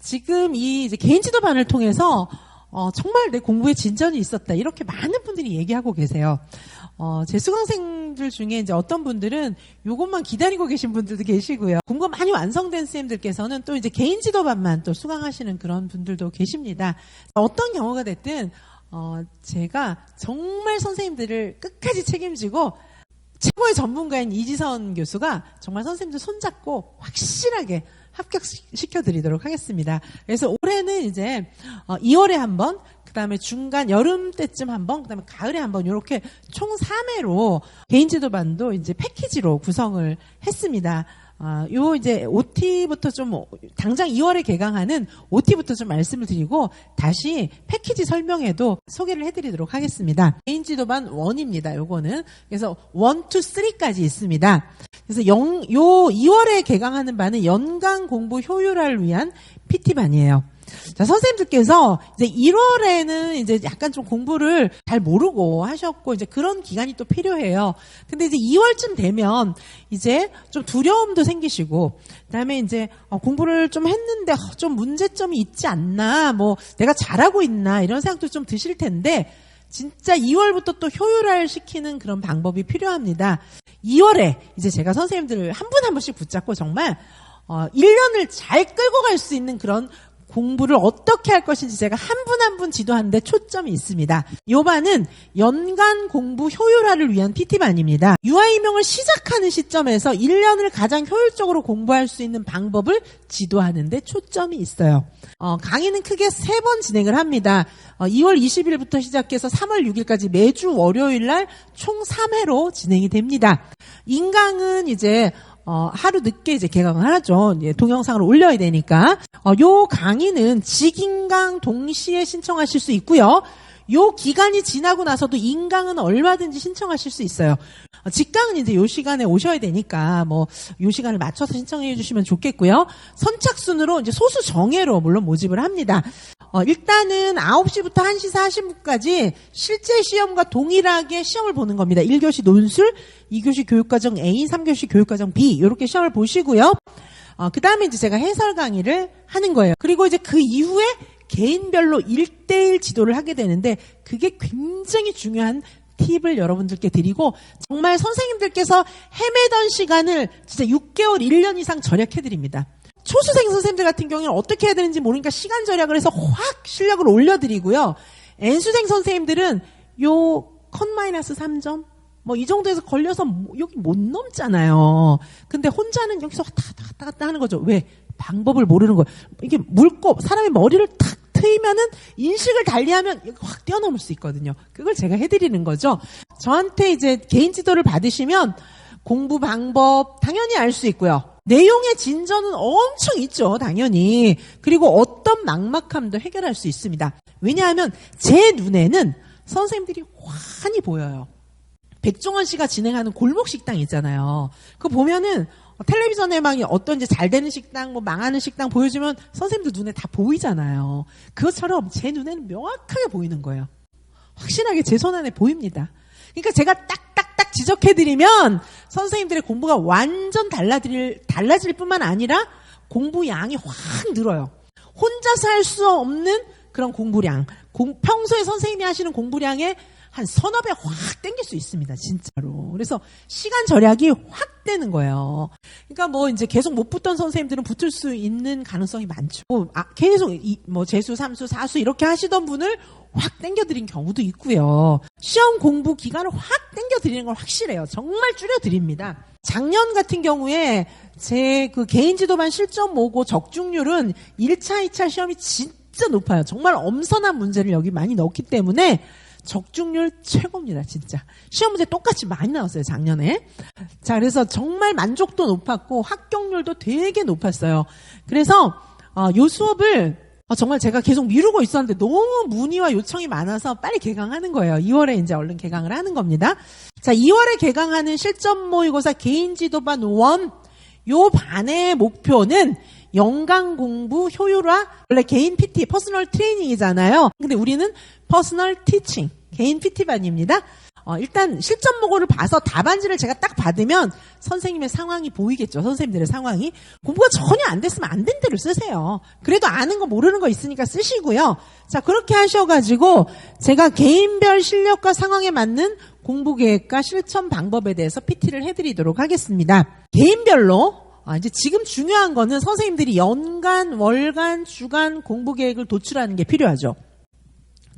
지금 이 이제 개인 지도반을 통해서 정말 내 공부에 진전이 있었다. 이렇게 많은 분들이 얘기하고 계세요. 제 수강생들 중에 이제 어떤 분들은 요것만 기다리고 계신 분들도 계시고요. 공부가 많이 완성된 쌤들께서는 또 이제 개인 지도반만 또 수강하시는 그런 분들도 계십니다. 어떤 경우가 됐든, 제가 정말 선생님들을 끝까지 책임지고 최고의 전문가인 이지선 교수가 정말 선생님들 손잡고 확실하게 합격시켜드리도록 하겠습니다. 그래서 올해는 이제 2월에 한 번, 그 다음에 중간 여름 때쯤 한 번, 그 다음에 가을에 한 번, 이렇게 총 3회로 개인 지도반도 이제 패키지로 구성을 했습니다. 요 이제 OT부터 좀, 당장 2월에 개강하는 OT부터 좀 말씀을 드리고, 다시 패키지 설명에도 소개를 해드리도록 하겠습니다. 개인 지도반 1입니다, 요거는. 그래서 1, 2, 3까지 있습니다. 그래서 요 2월에 개강하는 반은 연강 공부 효율화를 위한 PT반이에요. 자, 선생님들께서 이제 1월에는 이제 약간 좀 공부를 잘 모르고 하셨고, 이제 그런 기간이 또 필요해요. 근데 이제 2월쯤 되면 이제 좀 두려움도 생기시고, 그 다음에 이제 공부를 좀 했는데 좀 문제점이 있지 않나, 뭐 내가 잘하고 있나, 이런 생각도 좀 드실 텐데, 진짜 2월부터 또 효율화를 시키는 그런 방법이 필요합니다. 2월에 이제 제가 선생님들을 한 분 한 분씩 붙잡고 정말 1년을 잘 끌고 갈 수 있는 그런 공부를 어떻게 할 것인지 제가 한 분 한 분 지도하는데 초점이 있습니다. 요 반은 연간 공부 효율화를 위한 PT반입니다. 유아임용을 시작하는 시점에서 1년을 가장 효율적으로 공부할 수 있는 방법을 지도하는데 초점이 있어요. 강의는 크게 3번 진행을 합니다. 2월 20일부터 시작해서 3월 6일까지 매주 월요일 날 총 3회로 진행이 됩니다. 인강은 이제 하루 늦게 이제 개강을 하죠. 예, 동영상을 올려야 되니까. 요 강의는 직인강 동시에 신청하실 수 있고요. 요 기간이 지나고 나서도 인강은 얼마든지 신청하실 수 있어요. 직강은 이제 요 시간에 오셔야 되니까 요 시간을 맞춰서 신청해 주시면 좋겠고요. 선착순으로 이제 소수 정예로 물론 모집을 합니다. 일단은 9시부터 1시 40분까지 실제 시험과 동일하게 시험을 보는 겁니다. 1교시 논술, 2교시 교육과정 A, 3교시 교육과정 B 이렇게 시험을 보시고요. 그 다음에 이제 제가 해설 강의를 하는 거예요. 그리고 이제 그 이후에 개인별로 1대1 지도를 하게 되는데 그게 굉장히 중요한 팁을 여러분들께 드리고 정말 선생님들께서 헤매던 시간을 진짜 6개월, 1년 이상 절약해드립니다. 초수생 선생님들 같은 경우에는 어떻게 해야 되는지 모르니까 시간 절약을 해서 확 실력을 올려드리고요. N수생 선생님들은 요 컷-3점 이 정도에서 걸려서 여기 못 넘잖아요. 근데 혼자는 여기서 왔다 갔다 하는 거죠. 왜? 방법을 모르는 거예요. 이게 물고 사람의 머리를 탁 트이면은 인식을 달리하면 확 뛰어넘을 수 있거든요. 그걸 제가 해드리는 거죠. 저한테 이제 개인 지도를 받으시면 공부 방법 당연히 알 수 있고요. 내용의 진전은 엄청 있죠, 당연히. 그리고 어떤 막막함도 해결할 수 있습니다. 왜냐하면 제 눈에는 선생님들이 환히 보여요. 백종원 씨가 진행하는 골목 식당 있잖아요. 그거 보면은 텔레비전에 막 어떤 이제 잘 되는 식당, 망하는 식당 보여주면 선생님들 눈에 다 보이잖아요. 그것처럼 제 눈에는 명확하게 보이는 거예요. 확실하게 제 손 안에 보입니다. 그러니까 제가 딱딱딱 지적해드리면 선생님들의 공부가 완전 달라질 뿐만 아니라 공부 양이 확 늘어요. 혼자서 할 수 없는 그런 공부량. 평소에 선생님이 하시는 공부량에 한 서너 배 확 땡길 수 있습니다, 진짜로. 그래서 시간 절약이 확 되는 거예요. 그러니까 이제 계속 못 붙던 선생님들은 붙을 수 있는 가능성이 많죠. 계속 재수, 삼수, 사수 이렇게 하시던 분을 확 땡겨드린 경우도 있고요. 시험 공부 기간을 확 땡겨드리는 건 확실해요. 정말 줄여드립니다. 작년 같은 경우에 제 그 개인 지도반 실전 모고 적중률은 1차, 2차 시험이 진짜 높아요. 정말 엄선한 문제를 여기 많이 넣었기 때문에 적중률 최고입니다, 진짜. 시험 문제 똑같이 많이 나왔어요, 작년에. 자, 그래서 정말 만족도 높았고 합격률도 되게 높았어요. 그래서 요 수업을 정말 제가 계속 미루고 있었는데 너무 문의와 요청이 많아서 빨리 개강하는 거예요. 2월에 이제 얼른 개강을 하는 겁니다. 자, 2월에 개강하는 실전 모의고사 개인 지도반 1, 요 반의 목표는 연강 공부 효율화. 원래 개인 PT, 퍼스널 트레이닝이잖아요. 근데 우리는 퍼스널 티칭, 개인 PT반입니다. 일단 실전 모고를 봐서 답안지를 제가 딱 받으면 선생님의 상황이 보이겠죠. 선생님들의 상황이. 공부가 전혀 안 됐으면 안 된 대로 쓰세요. 그래도 아는 거 모르는 거 있으니까 쓰시고요. 자, 그렇게 하셔가지고 제가 개인별 실력과 상황에 맞는 공부 계획과 실천 방법에 대해서 PT를 해드리도록 하겠습니다. 개인별로 이제 지금 중요한 거는 선생님들이 연간, 월간, 주간 공부 계획을 도출하는 게 필요하죠.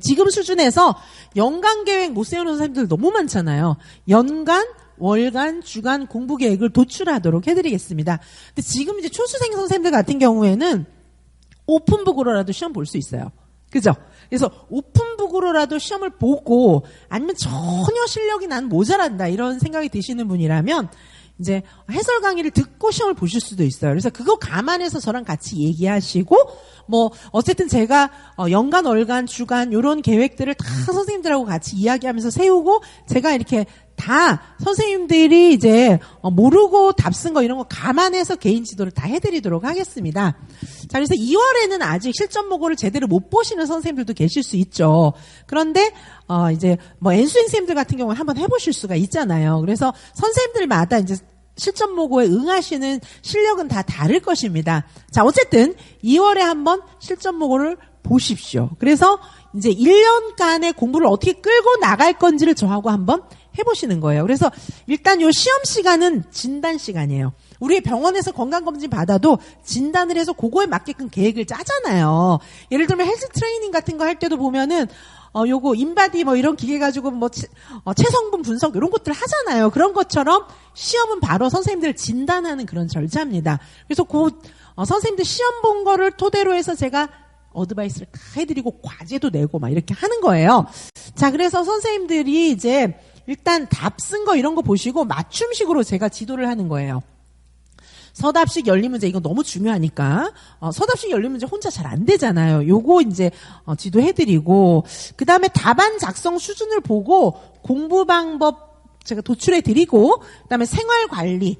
지금 수준에서 연간 계획 못 세우는 선생님들 너무 많잖아요. 연간, 월간, 주간 공부 계획을 도출하도록 해드리겠습니다. 근데 지금 이제 초수생 선생님들 같은 경우에는 오픈북으로라도 시험 볼 수 있어요. 그죠? 그래서 오픈북으로라도 시험을 보고 아니면 전혀 실력이 난 모자란다 이런 생각이 드시는 분이라면 이제 해설 강의를 듣고 시험을 보실 수도 있어요. 그래서 그거 감안해서 저랑 같이 얘기하시고 어쨌든 제가 연간, 월간, 주간 이런 계획들을 다 선생님들하고 같이 이야기하면서 세우고 제가 이렇게 다 선생님들이 이제 모르고 답 쓴 거 이런 거 감안해서 개인 지도를 다 해드리도록 하겠습니다. 자, 그래서 2월에는 아직 실전 모고를 제대로 못 보시는 선생님들도 계실 수 있죠. 그런데 이제 엔수행 선생님들 같은 경우는 한번 해보실 수가 있잖아요. 그래서 선생님들마다 이제 실전 모고에 응하시는 실력은 다 다를 것입니다. 자, 어쨌든 2월에 한번 실전 모고를 보십시오. 그래서 이제 1년간의 공부를 어떻게 끌고 나갈 건지를 저하고 한번 해보시는 거예요. 그래서 일단 요 시험 시간은 진단 시간이에요. 우리 병원에서 건강검진 받아도 진단을 해서 그거에 맞게끔 계획을 짜잖아요. 예를 들면 헬스 트레이닝 같은 거 할 때도 보면은 요거 인바디 이런 기계 가지고 체성분 분석 이런 것들 하잖아요. 그런 것처럼 시험은 바로 선생님들 진단하는 그런 절차입니다. 그래서 선생님들 시험 본 거를 토대로 해서 제가 어드바이스를 다 해드리고 과제도 내고 막 이렇게 하는 거예요. 자, 그래서 선생님들이 이제 일단 답 쓴 거 이런 거 보시고 맞춤식으로 제가 지도를 하는 거예요. 서답식 열리문제 이거 너무 중요하니까 서답식 열리문제 혼자 잘 안 되잖아요. 요거 이제 지도해드리고 그 다음에 답안 작성 수준을 보고 공부 방법 제가 도출해드리고 그 다음에 생활관리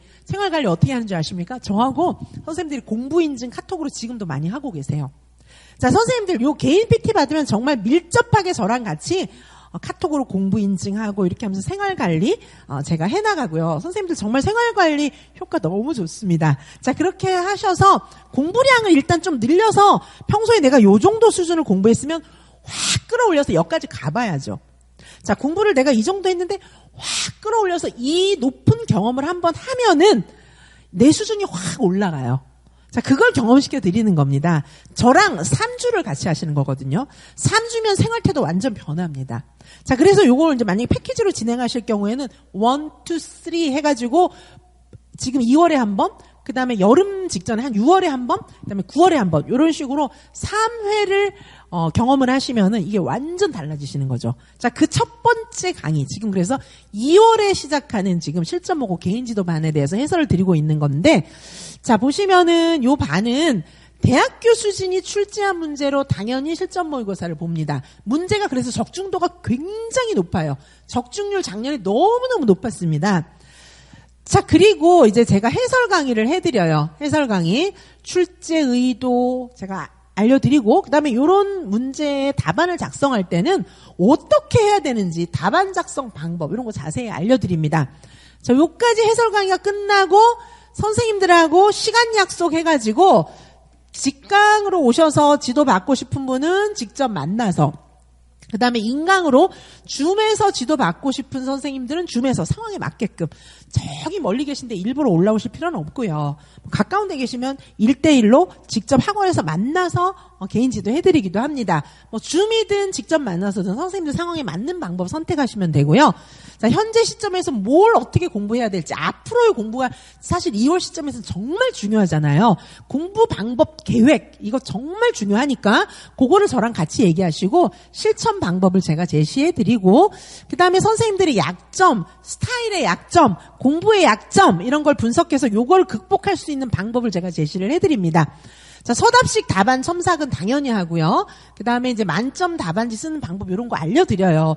어떻게 하는 줄 아십니까? 저하고 선생님들이 공부인증 카톡으로 지금도 많이 하고 계세요. 자, 선생님들 요 개인 PT 받으면 정말 밀접하게 저랑 같이 카톡으로 공부 인증하고 이렇게 하면서 생활관리 제가 해나가고요. 선생님들 정말 생활관리 효과 너무 좋습니다. 자, 그렇게 하셔서 공부량을 일단 좀 늘려서 평소에 내가 요 정도 수준을 공부했으면 확 끌어올려서 여기까지 가봐야죠. 자, 공부를 내가 이 정도 했는데 확 끌어올려서 이 높은 경험을 한번 하면은 내 수준이 확 올라가요. 자, 그걸 경험시켜 드리는 겁니다. 저랑 3주를 같이 하시는 거거든요. 3주면 생활태도 완전 변합니다. 자, 그래서 요걸 이제 만약에 패키지로 진행하실 경우에는 1, 2, 3 해가지고 지금 2월에 한 번, 그 다음에 여름 직전에 한 6월에 한 번, 그 다음에 9월에 한 번, 이런 식으로 3회를 경험을 하시면은 이게 완전 달라지시는 거죠. 자, 그 첫 번째 강의, 지금 그래서 2월에 시작하는 지금 실전 모고 개인 지도반에 대해서 해설을 드리고 있는 건데, 자, 보시면은 요 반은 대학교 수준이 출제한 문제로 당연히 실전 모의고사를 봅니다. 문제가 그래서 적중도가 굉장히 높아요. 적중률 작년에 너무너무 높았습니다. 자, 그리고 이제 제가 해설 강의를 해드려요. 해설 강의. 출제 의도 제가 알려드리고, 그 다음에 요런 문제의 답안을 작성할 때는 어떻게 해야 되는지 답안 작성 방법, 이런 거 자세히 알려드립니다. 자, 요까지 해설 강의가 끝나고 선생님들하고 시간 약속해가지고 직강으로 오셔서 지도 받고 싶은 분은 직접 만나서, 그 다음에 인강으로 줌에서 지도 받고 싶은 선생님들은 줌에서 상황에 맞게끔, 저기 멀리 계신데 일부러 올라오실 필요는 없고요. 가까운 데 계시면 1대1로 직접 학원에서 만나서 개인 지도 해드리기도 합니다. 줌이든 직접 만나서든 선생님들 상황에 맞는 방법 선택하시면 되고요. 자, 현재 시점에서 뭘 어떻게 공부해야 될지, 앞으로의 공부가 사실 2월 시점에서는 정말 중요하잖아요. 공부 방법 계획, 이거 정말 중요하니까 그거를 저랑 같이 얘기하시고 실천 방법을 제가 제시해드리고, 그 다음에 선생님들의 약점, 스타일의 약점, 공부의 약점 이런 걸 분석해서 요걸 극복할 수 있는 방법을 제가 제시를 해드립니다. 자, 서답식 답안 첨삭은 당연히 하고요. 그 다음에 이제 만점 답안지 쓰는 방법 이런 거 알려드려요.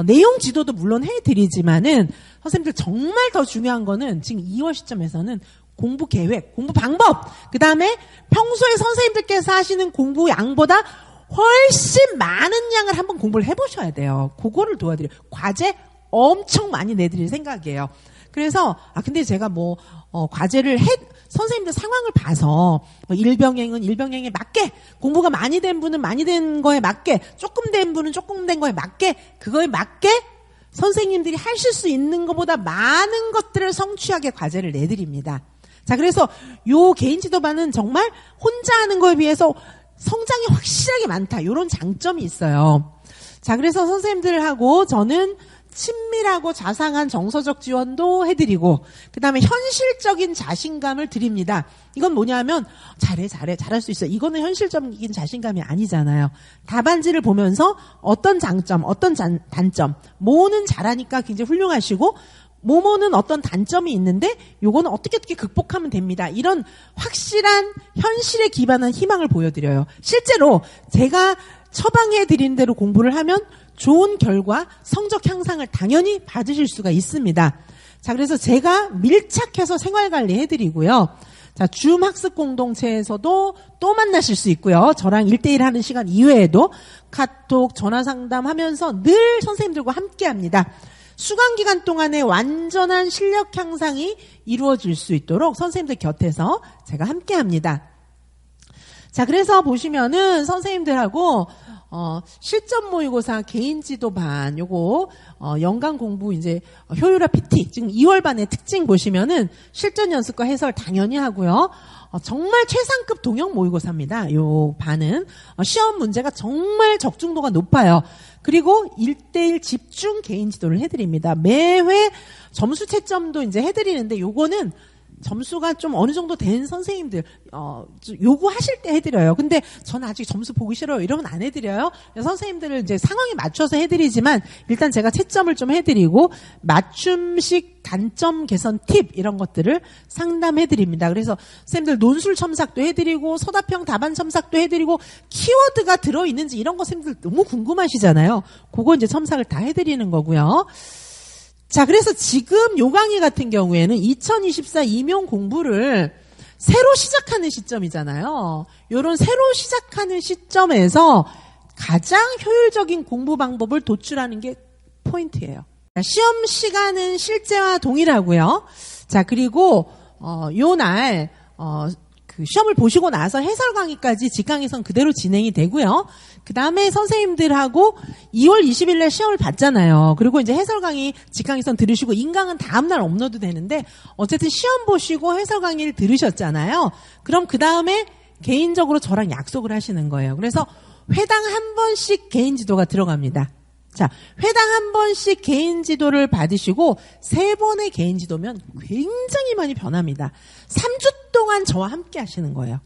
내용 지도도 물론 해드리지만은 선생님들 정말 더 중요한 거는 지금 2월 시점에서는 공부 계획, 공부 방법, 그 다음에 평소에 선생님들께서 하시는 공부 양보다 훨씬 많은 양을 한번 공부를 해보셔야 돼요. 그거를 도와드려요. 과제 엄청 많이 내드릴 생각이에요. 그래서 근데 제가 과제를 선생님들 상황을 봐서 일병행은 일병행에 맞게, 공부가 많이 된 분은 많이 된 거에 맞게, 조금 된 분은 조금 된 거에 맞게, 그거에 맞게 선생님들이 하실 수 있는 것보다 많은 것들을 성취하게 과제를 내드립니다. 자, 그래서 요 개인지도반은 정말 혼자 하는 거에 비해서 성장이 확실하게 많다, 이런 장점이 있어요. 자, 그래서 선생님들하고 저는 친밀하고 자상한 정서적 지원도 해드리고, 그 다음에 현실적인 자신감을 드립니다. 이건 뭐냐면 잘할 수 있어, 이거는 현실적인 자신감이 아니잖아요. 답안지를 보면서 어떤 장점, 어떤 단점, 뭐는 잘하니까 굉장히 훌륭하시고 뭐뭐는 어떤 단점이 있는데 요거는 어떻게 극복하면 됩니다, 이런 확실한 현실에 기반한 희망을 보여드려요. 실제로 제가 처방해드린 대로 공부를 하면 좋은 결과, 성적 향상을 당연히 받으실 수가 있습니다. 자, 그래서 제가 밀착해서 생활관리 해드리고요. 자, 줌 학습 공동체에서도 또 만나실 수 있고요. 저랑 1대1 하는 시간 이외에도 카톡, 전화 상담하면서 늘 선생님들과 함께 합니다. 수강 기간 동안에 완전한 실력 향상이 이루어질 수 있도록 선생님들 곁에서 제가 함께 합니다. 자, 그래서 보시면은 선생님들하고 실전 모의고사 개인지도반 요거 연간 공부 이제 효율화 PT 지금 2월 반의 특징 보시면은 실전 연습과 해설 당연히 하고요. 정말 최상급 동형 모의고사입니다. 요 반은 시험 문제가 정말 적중도가 높아요. 그리고 1대1 집중 개인지도를 해드립니다. 매회 점수 채점도 이제 해드리는데 요거는 점수가 좀 어느 정도 된 선생님들 요구하실 때 해드려요. 근데 저는 아직 점수 보기 싫어요, 이러면 안 해드려요. 선생님들을 이제 상황에 맞춰서 해드리지만 일단 제가 채점을 좀 해드리고 맞춤식 단점 개선 팁 이런 것들을 상담해드립니다. 그래서 선생님들 논술 첨삭도 해드리고 서답형 답안 첨삭도 해드리고 키워드가 들어있는지 이런 거 선생님들 너무 궁금하시잖아요. 그거 이제 첨삭을 다 해드리는 거고요. 자, 그래서 지금 요 강의 같은 경우에는 2024 임용 공부를 새로 시작하는 시점이잖아요. 요런 새로 시작하는 시점에서 가장 효율적인 공부 방법을 도출하는 게 포인트예요. 시험 시간은 실제와 동일하고요. 자, 그리고 요 날 그 시험을 보시고 나서 해설 강의까지 직강의선 그대로 진행이 되고요. 그 다음에 선생님들하고 2월 20일 날 시험을 봤잖아요. 그리고 이제 해설 강의 직강의선 들으시고 인강은 다음날 업로드 되는데 어쨌든 시험 보시고 해설 강의를 들으셨잖아요. 그럼 그 다음에 개인적으로 저랑 약속을 하시는 거예요. 그래서 회당 한 번씩 개인지도가 들어갑니다. 자, 회당 한 번씩 개인지도를 받으시고 3번의 개인지도면 굉장히 많이 변합니다. 3주 동안 저와 함께 하시는 거예요.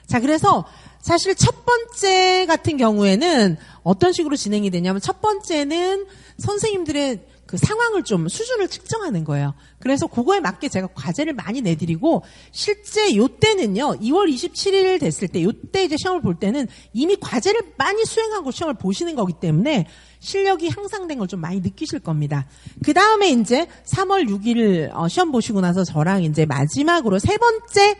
자, 그래서 사실 첫 번째 같은 경우에는 어떤 식으로 진행이 되냐면 첫 번째는 선생님들의 그 상황을 좀 수준을 측정하는 거예요. 그래서 그거에 맞게 제가 과제를 많이 내드리고 실제 요때는요 2월 27일 됐을 때 요때 이제 시험을 볼 때는 이미 과제를 많이 수행하고 시험을 보시는 거기 때문에 실력이 향상된 걸 좀 많이 느끼실 겁니다. 그 다음에 이제 3월 6일 시험 보시고 나서 저랑 이제 마지막으로 3번째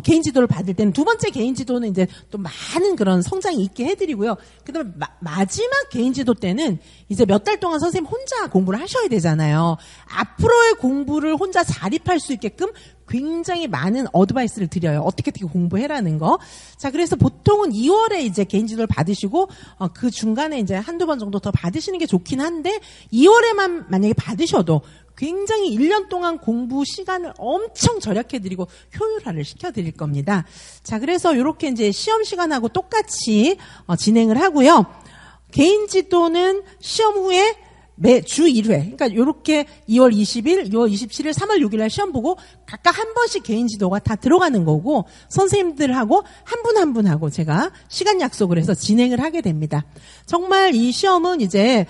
개인지도를 받을 때는 2번째 개인지도는 이제 또 많은 그런 성장이 있게 해드리고요. 그 다음에 마지막 개인지도 때는 이제 몇 달 동안 선생님 혼자 공부를 하셔야 되잖아요. 앞으로의 공부를 혼자 자립할 수 있게끔 굉장히 많은 어드바이스를 드려요. 어떻게 공부해라는 거. 자, 그래서 보통은 2월에 이제 개인지도를 받으시고 그 중간에 이제 한두 번 정도 더 받으시는 게 좋긴 한데 2월에만 만약에 받으셔도 굉장히 1년 동안 공부 시간을 엄청 절약해드리고 효율화를 시켜드릴 겁니다. 자, 그래서 이렇게 이제 시험 시간하고 똑같이 진행을 하고요. 개인지도는 시험 후에 매주 1회, 그러니까 요렇게 2월 20일, 2월 27일, 3월 6일 날 시험 보고 각각 한 번씩 개인지도가 다 들어가는 거고 선생님들하고 한 분 한 분하고 제가 시간 약속을 해서 진행을 하게 됩니다. 정말 이 시험은 이제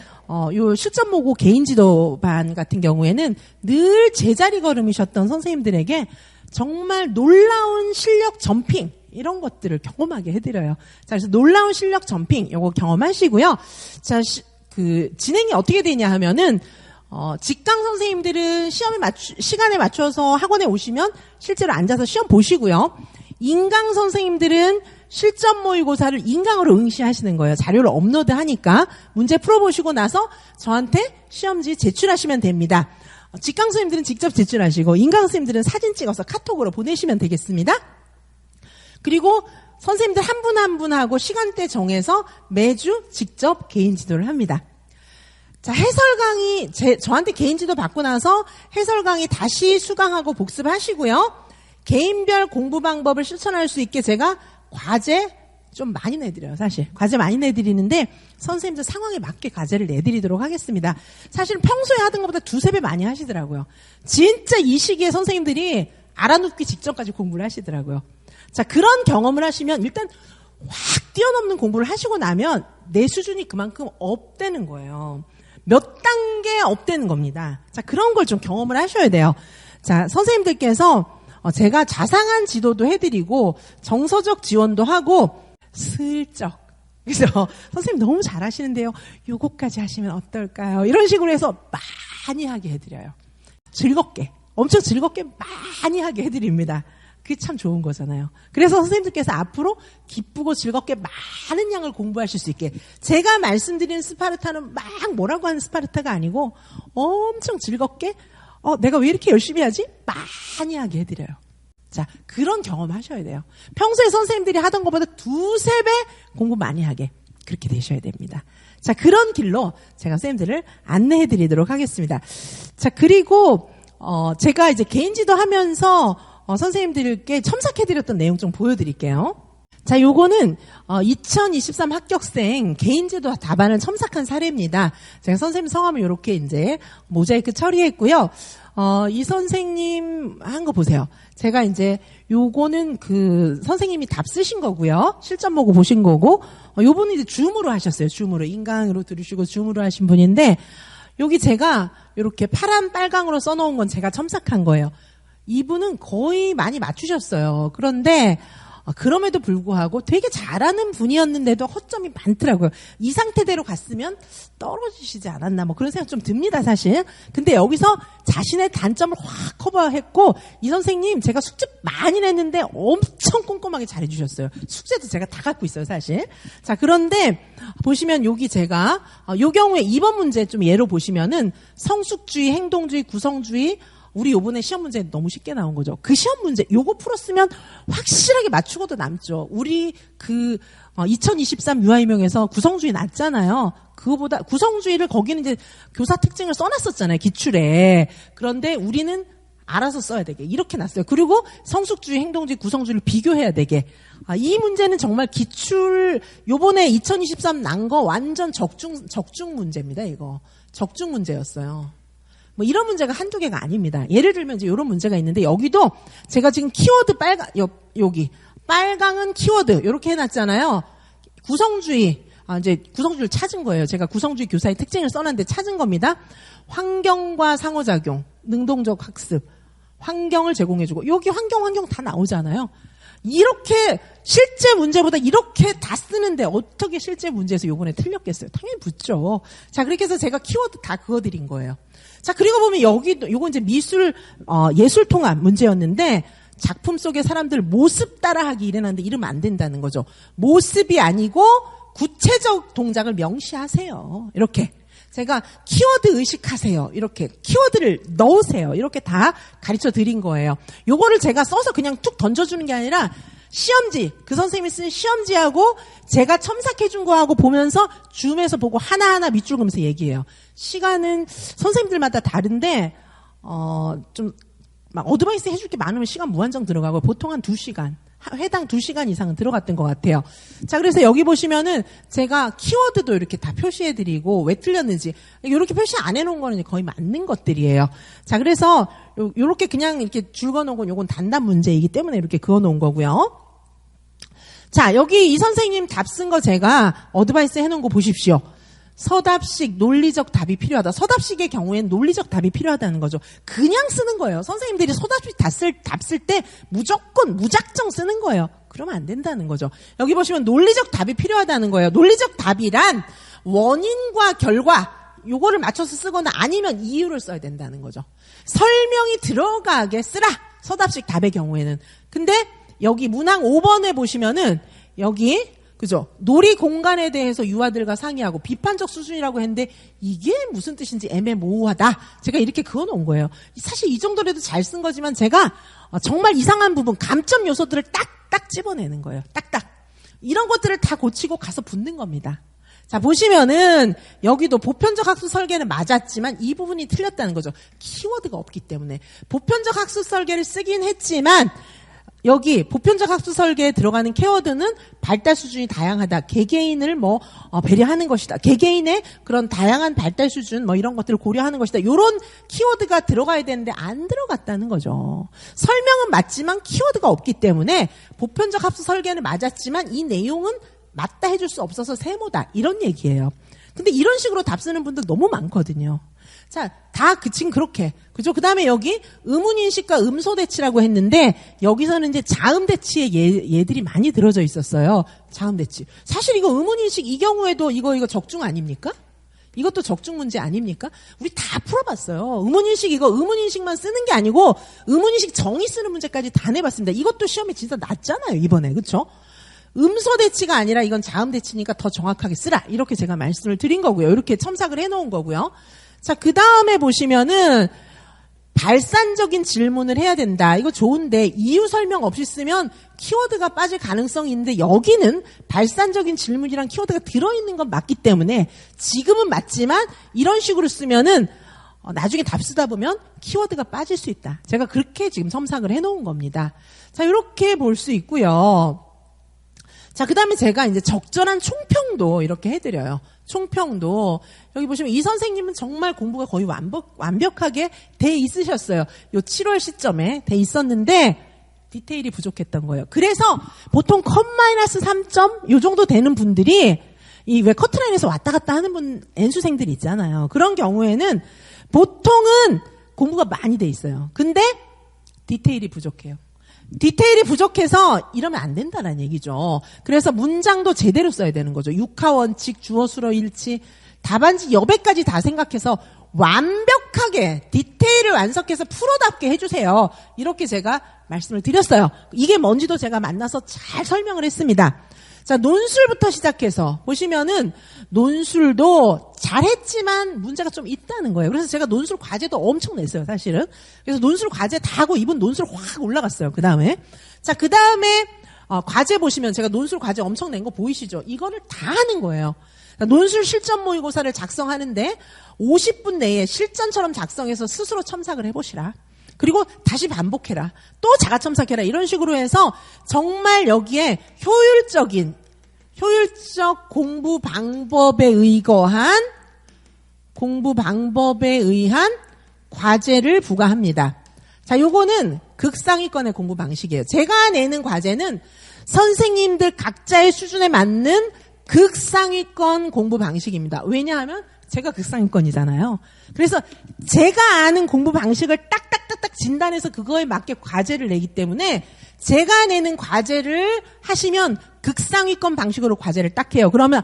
요 실전 모고 개인지도반 같은 경우에는 늘 제자리 걸음이셨던 선생님들에게 정말 놀라운 실력 점핑 이런 것들을 경험하게 해드려요. 자, 그래서 놀라운 실력 점핑 요거 경험하시고요. 자, 그 진행이 어떻게 되냐 하면은 직강 선생님들은 시간에 맞춰서 학원에 오시면 실제로 앉아서 시험 보시고요. 인강 선생님들은 실전 모의고사를 인강으로 응시하시는 거예요. 자료를 업로드하니까 문제 풀어보시고 나서 저한테 시험지 제출하시면 됩니다. 직강 선생님들은 직접 제출하시고 인강 선생님들은 사진 찍어서 카톡으로 보내시면 되겠습니다. 그리고 선생님들 한 분 한 분하고 시간대 정해서 매주 직접 개인 지도를 합니다. 자, 해설 강의, 저한테 개인 지도 받고 나서 해설 강의 다시 수강하고 복습하시고요. 개인별 공부 방법을 실천할 수 있게 제가 과제 좀 많이 내드려요, 사실. 과제 많이 내드리는데 선생님들 상황에 맞게 과제를 내드리도록 하겠습니다. 사실은 평소에 하던 것보다 2-3배 많이 하시더라고요. 진짜 이 시기에 선생님들이 알아눕기 직전까지 공부를 하시더라고요. 자, 그런 경험을 하시면 일단 확 뛰어넘는 공부를 하시고 나면 내 수준이 그만큼 업되는 거예요. 몇 단계 업되는 겁니다. 자, 그런 걸 좀 경험을 하셔야 돼요. 자, 선생님들께서 제가 자상한 지도도 해드리고 정서적 지원도 하고 슬쩍, 그래서 선생님 너무 잘하시는데요. 요거까지 하시면 어떨까요? 이런 식으로 해서 많이 하게 해드려요. 즐겁게, 엄청 즐겁게 많이 하게 해드립니다. 그게 참 좋은 거잖아요. 그래서 선생님들께서 앞으로 기쁘고 즐겁게 많은 양을 공부하실 수 있게, 제가 말씀드리는 스파르타는 막 뭐라고 하는 스파르타가 아니고 엄청 즐겁게 내가 왜 이렇게 열심히 하지? 많이 하게 해드려요. 자, 그런 경험 하셔야 돼요. 평소에 선생님들이 하던 것보다 2-3배 공부 많이 하게 그렇게 되셔야 됩니다. 자, 그런 길로 제가 선생님들을 안내해 드리도록 하겠습니다. 자, 그리고 제가 이제 개인 지도 하면서 선생님들께 첨삭해 드렸던 내용 좀 보여드릴게요. 자, 요거는 2023 합격생 개인지도 답안을 첨삭한 사례입니다. 제가 선생님 성함을 요렇게 이제 모자이크 처리했고요. 이 선생님 한 거 보세요. 제가 이제 요거는 그 선생님이 답 쓰신 거고요. 실전 보고 보신 거고, 요분은 이제 줌으로 하셨어요. 줌으로 인강으로 들으시고 줌으로 하신 분인데, 여기 제가 요렇게 파란 빨강으로 써놓은 건 제가 첨삭한 거예요. 이분은 거의 많이 맞추셨어요. 그런데 그럼에도 불구하고 되게 잘하는 분이었는데도 허점이 많더라고요. 이 상태대로 갔으면 떨어지시지 않았나 뭐 그런 생각 좀 듭니다, 사실. 근데 여기서 자신의 단점을 확 커버했고, 이 선생님 제가 숙제 많이 냈는데 엄청 꼼꼼하게 잘해주셨어요. 숙제도 제가 다 갖고 있어요, 사실. 자, 그런데 보시면 여기 제가 요 경우에 2번 문제 좀 예로 보시면은 성숙주의, 행동주의, 구성주의, 우리 요번에 시험 문제 너무 쉽게 나온 거죠. 그 시험 문제 요거 풀었으면 확실하게 맞추고도 남죠. 우리 2023 유아이명에서 구성주의 났잖아요. 그거보다 구성주의를 거기는 이제 교사 특징을 써놨었잖아요, 기출에. 그런데 우리는 알아서 써야 되게 이렇게 났어요. 그리고 성숙주의, 행동주의, 구성주의를 비교해야 되게. 이 문제는 정말 기출 요번에 2023 난 거 완전 적중 문제입니다. 이거 적중 문제였어요. 뭐 이런 문제가 한두 개가 아닙니다. 예를 들면 이제 이런 문제가 있는데, 여기도 제가 지금 키워드 여기 빨강은 키워드 이렇게 해놨잖아요. 구성주의, 이제 구성주의를 찾은 거예요. 제가 구성주의 교사의 특징을 써놨는데 찾은 겁니다. 환경과 상호작용, 능동적 학습, 환경을 제공해주고, 여기 환경 다 나오잖아요. 이렇게 실제 문제보다 이렇게 다 쓰는데 어떻게 실제 문제에서 요번에 틀렸겠어요? 당연히 붙죠. 자, 그렇게 해서 제가 키워드 다 그어드린 거예요. 자, 그리고 보면 여기도 요거 이제 예술 통합 문제였는데, 작품 속의 사람들 모습 따라하기 이래놨는데 이러면 안 된다는 거죠. 모습이 아니고 구체적 동작을 명시하세요. 이렇게. 제가 키워드 의식하세요. 이렇게 키워드를 넣으세요. 이렇게 다 가르쳐 드린 거예요. 요거를 제가 써서 그냥 툭 던져주는 게 아니라 시험지, 그 선생님이 쓴 시험지하고 제가 첨삭해 준 거하고 보면서 줌에서 보고 하나하나 밑줄 그으면서 얘기해요. 시간은 선생님들마다 다른데 좀 막 어드바이스 해줄 게 많으면 시간 무한정 들어가고, 보통 한 2시간, 회당 2시간 이상은 들어갔던 것 같아요. 자, 그래서 여기 보시면은 제가 키워드도 이렇게 다 표시해드리고, 왜 틀렸는지 이렇게 표시 안 해놓은 거는 거의 맞는 것들이에요. 자, 그래서 요렇게 그냥 이렇게 줄 그어놓은 건 요건 단답 문제이기 때문에 이렇게 그어놓은 거고요. 자, 여기 이 선생님 답 쓴 거 제가 어드바이스 해놓은 거 보십시오. 서답식 논리적 답이 필요하다. 서답식의 경우에는 논리적 답이 필요하다는 거죠. 그냥 쓰는 거예요. 선생님들이 서답식 답 쓸 때 무조건 무작정 쓰는 거예요. 그러면 안 된다는 거죠. 여기 보시면 논리적 답이 필요하다는 거예요. 논리적 답이란 원인과 결과 요거를 맞춰서 쓰거나 아니면 이유를 써야 된다는 거죠. 설명이 들어가게 쓰라. 서답식 답의 경우에는. 근데 여기 문항 5번에 보시면은 여기 그죠? 놀이 공간에 대해서 유아들과 상의하고 비판적 수준이라고 했는데 이게 무슨 뜻인지 애매모호하다. 제가 이렇게 그어놓은 거예요. 사실 이 정도라도 잘 쓴 거지만 제가 정말 이상한 부분, 감점 요소들을 딱딱 집어내는 거예요. 딱딱. 이런 것들을 다 고치고 가서 붙는 겁니다. 자, 보시면은 여기도 보편적 학습 설계는 맞았지만 이 부분이 틀렸다는 거죠. 키워드가 없기 때문에. 보편적 학습 설계를 쓰긴 했지만 여기 보편적 학습 설계에 들어가는 키워드는 발달 수준이 다양하다. 개개인을 배려하는 것이다. 개개인의 그런 다양한 발달 수준 이런 것들을 고려하는 것이다. 이런 키워드가 들어가야 되는데 안 들어갔다는 거죠. 설명은 맞지만 키워드가 없기 때문에 보편적 학습 설계는 맞았지만 이 내용은 맞다 해줄 수 없어서 세모다. 이런 얘기예요. 근데 이런 식으로 답 쓰는 분들 너무 많거든요. 자, 다 지금 그렇게. 그죠? 그 다음에 여기 의문인식과 음소대치라고 했는데, 여기서는 이제 자음대치의 얘들이 많이 들어져 있었어요. 자음대치. 사실 이거 의문인식 이 경우에도 이거 적중 아닙니까? 이것도 적중 문제 아닙니까? 우리 다 풀어봤어요. 의문인식 의문인식만 쓰는 게 아니고, 의문인식 정의 쓰는 문제까지 다 내봤습니다. 이것도 시험에 진짜 났잖아요, 이번에. 그쵸? 음소대치가 아니라 이건 자음대치니까 더 정확하게 쓰라. 이렇게 제가 말씀을 드린 거고요. 이렇게 첨삭을 해놓은 거고요. 자, 그 다음에 보시면은 발산적인 질문을 해야 된다. 이거 좋은데 이유 설명 없이 쓰면 키워드가 빠질 가능성이 있는데 여기는 발산적인 질문이랑 키워드가 들어있는 건 맞기 때문에 지금은 맞지만 이런 식으로 쓰면은 나중에 답 쓰다 보면 키워드가 빠질 수 있다. 제가 그렇게 지금 첨삭을 해놓은 겁니다. 자, 이렇게 볼 수 있고요. 자, 그 다음에 제가 이제 적절한 총평도 이렇게 해드려요. 총평도. 여기 보시면 이 선생님은 정말 공부가 거의 완벽하게 돼 있으셨어요. 요 7월 시점에 돼 있었는데 디테일이 부족했던 거예요. 그래서 보통 컷-3점 요 정도 되는 분들이 이 왜 커트라인에서 왔다 갔다 하는 N수생들이 있잖아요. 그런 경우에는 보통은 공부가 많이 돼 있어요. 근데 디테일이 부족해요. 디테일이 부족해서 이러면 안 된다는 얘기죠. 그래서 문장도 제대로 써야 되는 거죠. 육하원칙, 주어, 수어, 일치, 답안지 여백까지 다 생각해서 완벽하게 디테일을 완성해서 프로답게 해주세요. 이렇게 제가 말씀을 드렸어요. 이게 뭔지도 제가 만나서 잘 설명을 했습니다. 자, 논술부터 시작해서 보시면은 논술도 잘했지만 문제가 좀 있다는 거예요. 그래서 제가 논술 과제도 엄청 냈어요, 사실은. 그래서 논술 과제 다 하고 이분 논술 확 올라갔어요, 그 다음에. 자, 그 다음에 과제 보시면 제가 논술 과제 엄청 낸 거 보이시죠? 이거를 다 하는 거예요. 논술 실전 모의고사를 작성하는데 50분 내에 실전처럼 작성해서 스스로 첨삭을 해보시라. 그리고 다시 반복해라. 또 자가 첨삭해라. 이런 식으로 해서 정말 여기에 효율적 공부 방법에 의한 과제를 부과합니다. 자, 요거는 극상위권의 공부 방식이에요. 제가 내는 과제는 선생님들 각자의 수준에 맞는 극상위권 공부 방식입니다. 왜냐하면 제가 극상위권이잖아요. 그래서 제가 아는 공부 방식을 딱딱딱딱 진단해서 그거에 맞게 과제를 내기 때문에 제가 내는 과제를 하시면 극상위권 방식으로 과제를 딱 해요. 그러면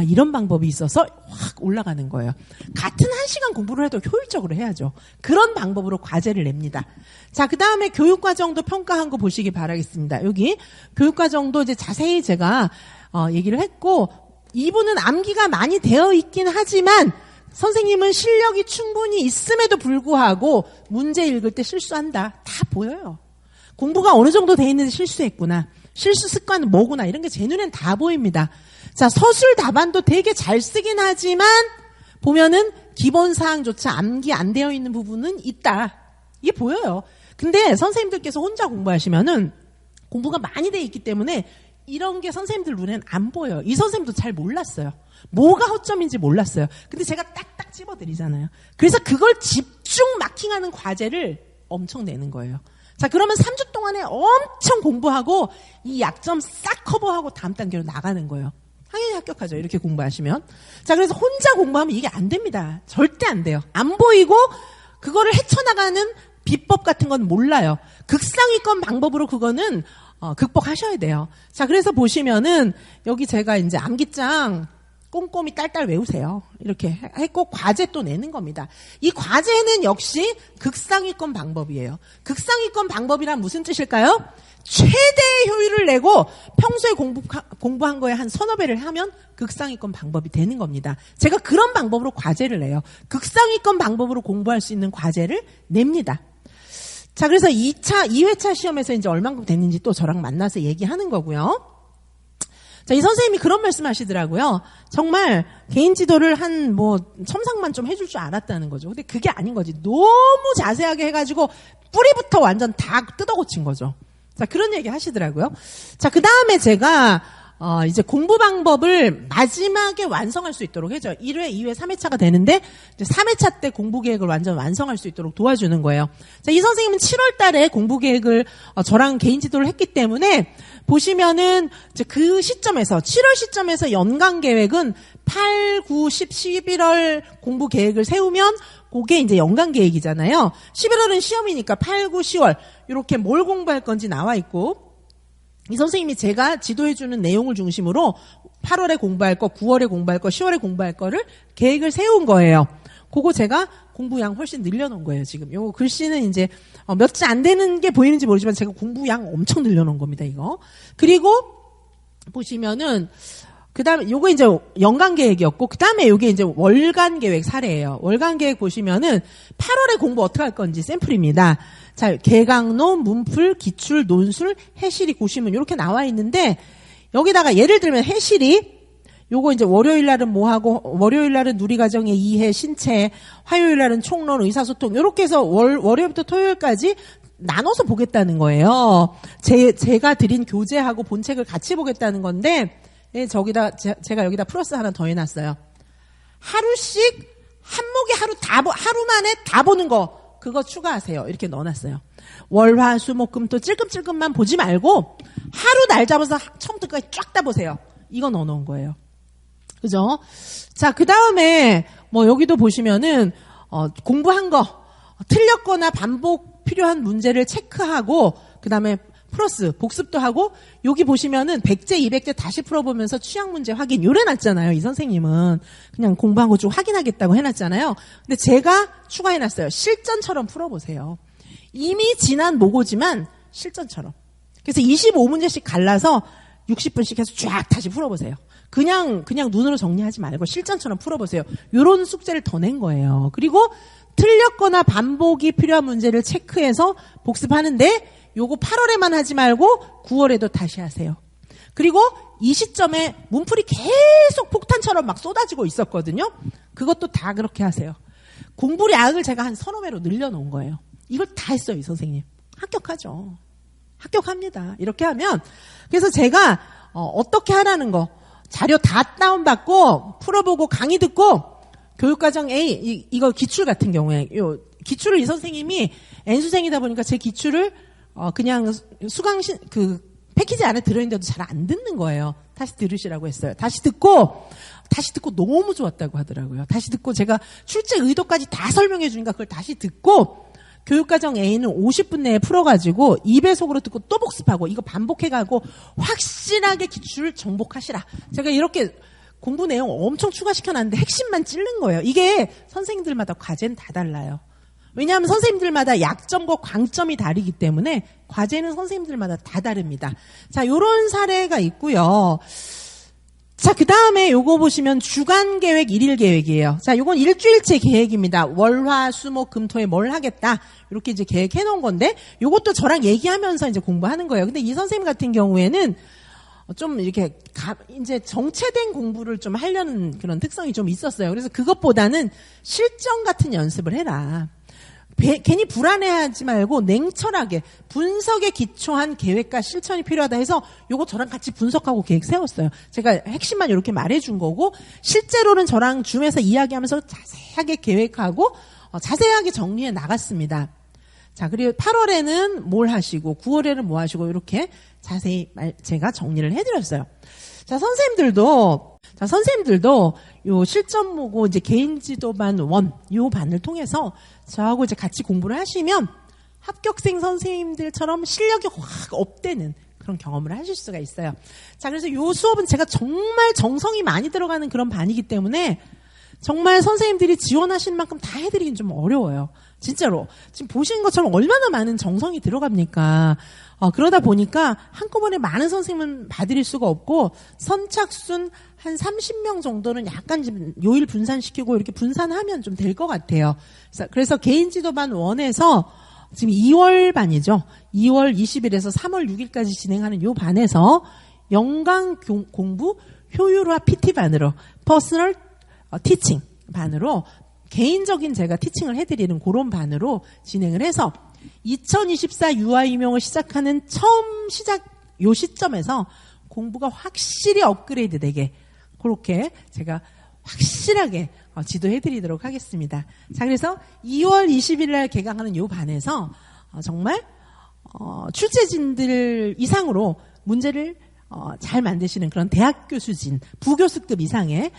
이런 방법이 있어서 확 올라가는 거예요. 같은 1시간 공부를 해도 효율적으로 해야죠. 그런 방법으로 과제를 냅니다. 자, 그 다음에 교육과정도 평가한 거 보시기 바라겠습니다. 여기 교육과정도 이제 자세히 제가 얘기를 했고, 이분은 암기가 많이 되어 있긴 하지만 선생님은 실력이 충분히 있음에도 불구하고 문제 읽을 때 실수한다. 다 보여요. 공부가 어느 정도 돼 있는데 실수했구나. 실수 습관은 뭐구나. 이런 게 제 눈엔 다 보입니다. 자, 서술 답안도 되게 잘 쓰긴 하지만 보면은 기본 사항조차 암기 안 되어 있는 부분은 있다. 이게 보여요. 근데 선생님들께서 혼자 공부하시면은 공부가 많이 돼 있기 때문에 이런 게 선생님들 눈에는 안 보여요. 이 선생님도 잘 몰랐어요. 뭐가 허점인지 몰랐어요. 근데 제가 딱딱 집어드리잖아요. 그래서 그걸 집중 마킹하는 과제를 엄청 내는 거예요. 자, 그러면 3주 동안에 엄청 공부하고 이 약점 싹 커버하고 다음 단계로 나가는 거예요. 당연히 합격하죠. 이렇게 공부하시면. 자, 그래서 혼자 공부하면 이게 안 됩니다. 절대 안 돼요. 안 보이고 그거를 헤쳐나가는 비법 같은 건 몰라요. 극상위권 방법으로 그거는 극복하셔야 돼요. 자, 그래서 보시면은 여기 제가 이제 암기장 꼼꼼히 딸딸 외우세요. 이렇게 했고 과제 또 내는 겁니다. 이 과제는 역시 극상위권 방법이에요. 극상위권 방법이란 무슨 뜻일까요? 최대의 효율을 내고 평소에 공부한 거에 한 서너 배를 하면 극상위권 방법이 되는 겁니다. 제가 그런 방법으로 과제를 내요. 극상위권 방법으로 공부할 수 있는 과제를 냅니다. 자, 그래서 2회차 시험에서 이제 얼만큼 됐는지 또 저랑 만나서 얘기하는 거고요. 자, 이 선생님이 그런 말씀 하시더라고요. 정말 개인 지도를 첨삭만 좀 해줄 줄 알았다는 거죠. 근데 그게 아닌 거지. 너무 자세하게 해가지고 뿌리부터 완전 다 뜯어고친 거죠. 자, 그런 얘기 하시더라고요. 자, 그 다음에 제가, 이제 공부 방법을 마지막에 완성할 수 있도록 해줘요. 1회, 2회, 3회차가 되는데, 이제 3회차 때 공부 계획을 완전 완성할 수 있도록 도와주는 거예요. 자, 이 선생님은 7월 달에 공부 계획을, 저랑 개인 지도를 했기 때문에, 보시면은, 이제 그 시점에서, 7월 시점에서 연간 계획은 8, 9, 10, 11월 공부 계획을 세우면, 그게 이제 연간 계획이잖아요. 11월은 시험이니까 8, 9, 10월, 이렇게 뭘 공부할 건지 나와 있고, 이 선생님이 제가 지도해주는 내용을 중심으로 8월에 공부할 거, 9월에 공부할 거, 10월에 공부할 거를 계획을 세운 거예요. 그거 제가 공부량 훨씬 늘려놓은 거예요, 지금. 요 글씨는 이제 몇 자 안 되는 게 보이는지 모르지만 제가 공부량 엄청 늘려놓은 겁니다, 이거. 그리고 보시면은, 그 다음에 요거 이제 연간 계획이었고, 그 다음에 요게 이제 월간 계획 사례예요. 월간 계획 보시면은 8월에 공부 어떻게 할 건지 샘플입니다. 자, 개강론, 문풀, 기출, 논술, 해실이, 고시문 이렇게 나와 있는데 여기다가 예를 들면 해실이 요거 이제 월요일 날은 뭐 하고 월요일 날은 누리과정의 이해, 신체, 화요일 날은 총론, 의사소통 이렇게 해서 월요일부터 토요일까지 나눠서 보겠다는 거예요. 제가 드린 교재하고 본책을 같이 보겠다는 건데 제가 여기다 플러스 하나 더 해놨어요. 하루씩 한 목에 하루 만에 다 보는 거 그거 추가하세요. 이렇게 넣어놨어요. 월, 화, 수, 목, 금, 토 찔끔찔끔만 보지 말고 하루 날 잡아서 처음부터까지 쫙 다 보세요. 이거 넣어놓은 거예요. 그죠? 자, 그 다음에 여기도 보시면은 공부한 거 틀렸거나 반복 필요한 문제를 체크하고 그 다음에 플러스 복습도 하고 여기 보시면은 100제 200제 다시 풀어보면서 취약 문제 확인 요래 놨잖아요. 이 선생님은 그냥 공부한 거 좀 확인하겠다고 해놨잖아요. 근데 제가 추가해놨어요. 실전처럼 풀어보세요. 이미 지난 모고지만 실전처럼. 그래서 25문제씩 갈라서 60분씩 해서 쫙 다시 풀어보세요. 그냥 눈으로 정리하지 말고 실전처럼 풀어보세요. 요런 숙제를 더 낸 거예요. 그리고 틀렸거나 반복이 필요한 문제를 체크해서 복습하는데 요거 8월에만 하지 말고 9월에도 다시 하세요. 그리고 이 시점에 문풀이 계속 폭탄처럼 막 쏟아지고 있었거든요. 그것도 다 그렇게 하세요. 공부량을 제가 한 서너 배로 늘려놓은 거예요. 이걸 다 했어요, 이 선생님. 합격하죠. 합격합니다. 이렇게 하면 그래서 제가 어떻게 하라는 거 자료 다 다운받고 풀어보고 강의 듣고 교육과정 A 이거 기출 같은 경우에 요 기출을 이 선생님이 N수생이다 보니까 제 기출을 그냥 수강신 패키지 안에 들어있는데도 잘 안 듣는 거예요. 다시 들으시라고 했어요. 다시 듣고 너무 좋았다고 하더라고요. 다시 듣고 제가 출제 의도까지 다 설명해 주니까 그걸 다시 듣고 교육과정 A는 50분 내에 풀어가지고 2배속으로 듣고 또 복습하고 이거 반복해가고 확실하게 기출 정복하시라. 제가 이렇게 공부 내용 엄청 추가시켜놨는데 핵심만 찌른 거예요. 이게 선생님들마다 과제는 다 달라요. 왜냐하면 선생님들마다 약점과 강점이 다르기 때문에 과제는 선생님들마다 다 다릅니다. 자, 요런 사례가 있고요. 자, 그 다음에 요거 보시면 주간 계획, 일일 계획이에요. 자, 요건 일주일째 계획입니다. 월, 화, 수, 목, 금, 토에 뭘 하겠다. 이렇게 이제 계획해 놓은 건데, 요것도 저랑 얘기하면서 이제 공부하는 거예요. 근데 이 선생님 같은 경우에는 좀 이렇게 이제 정체된 공부를 좀 하려는 그런 특성이 좀 있었어요. 그래서 그것보다는 실전 같은 연습을 해라. 괜히 불안해하지 말고 냉철하게 분석에 기초한 계획과 실천이 필요하다 해서 요거 저랑 같이 분석하고 계획 세웠어요. 제가 핵심만 이렇게 말해준 거고 실제로는 저랑 줌에서 이야기하면서 자세하게 계획하고 자세하게 정리해 나갔습니다. 자, 그리고 8월에는 뭘 하시고 9월에는 뭐 하시고 이렇게 자세히 제가 정리를 해드렸어요. 자, 선생님들도 요 실전 모고 이제 개인 지도반 1, 요 반을 통해서 저하고 이제 같이 공부를 하시면 합격생 선생님들처럼 실력이 확 업되는 그런 경험을 하실 수가 있어요. 자, 그래서 요 수업은 제가 정말 정성이 많이 들어가는 그런 반이기 때문에 정말 선생님들이 지원하시는 만큼 다 해드리긴 좀 어려워요. 진짜로. 지금 보시는 것처럼 얼마나 많은 정성이 들어갑니까? 그러다 보니까 한꺼번에 많은 선생님은 봐드릴 수가 없고, 선착순 한 30명 정도는 약간 좀 요일 분산시키고 이렇게 분산하면 좀 될 것 같아요. 그래서 개인지도반 1에서 지금 2월 반이죠. 2월 20일에서 3월 6일까지 진행하는 요 반에서 연강 공부 효율화 PT반으로, 퍼스널 티칭 반으로 개인적인 제가 티칭을 해드리는 그런 반으로 진행을 해서 2024 유아 임용을 시작하는 요 시점에서 공부가 확실히 업그레이드 되게 그렇게 제가 확실하게 지도해드리도록 하겠습니다. 자, 그래서 2월 20일 날 개강하는 요 반에서 정말 출제진들 이상으로 문제를 잘 만드시는 그런 대학 교수진, 부교수급 이상의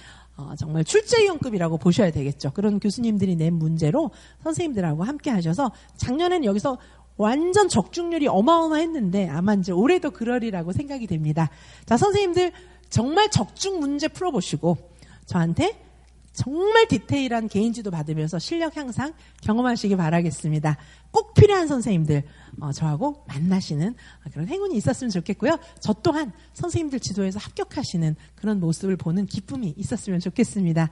정말 출제위원급이라고 보셔야 되겠죠. 그런 교수님들이 낸 문제로 선생님들하고 함께 하셔서 작년에는 여기서 완전 적중률이 어마어마했는데 아마 이제 올해도 그러리라고 생각이 됩니다. 자, 선생님들 정말 적중 문제 풀어보시고 저한테 정말 디테일한 개인지도 받으면서 실력 향상 경험하시기 바라겠습니다. 꼭 필요한 선생님들 저하고 만나시는 그런 행운이 있었으면 좋겠고요. 저 또한 선생님들 지도에서 합격하시는 그런 모습을 보는 기쁨이 있었으면 좋겠습니다.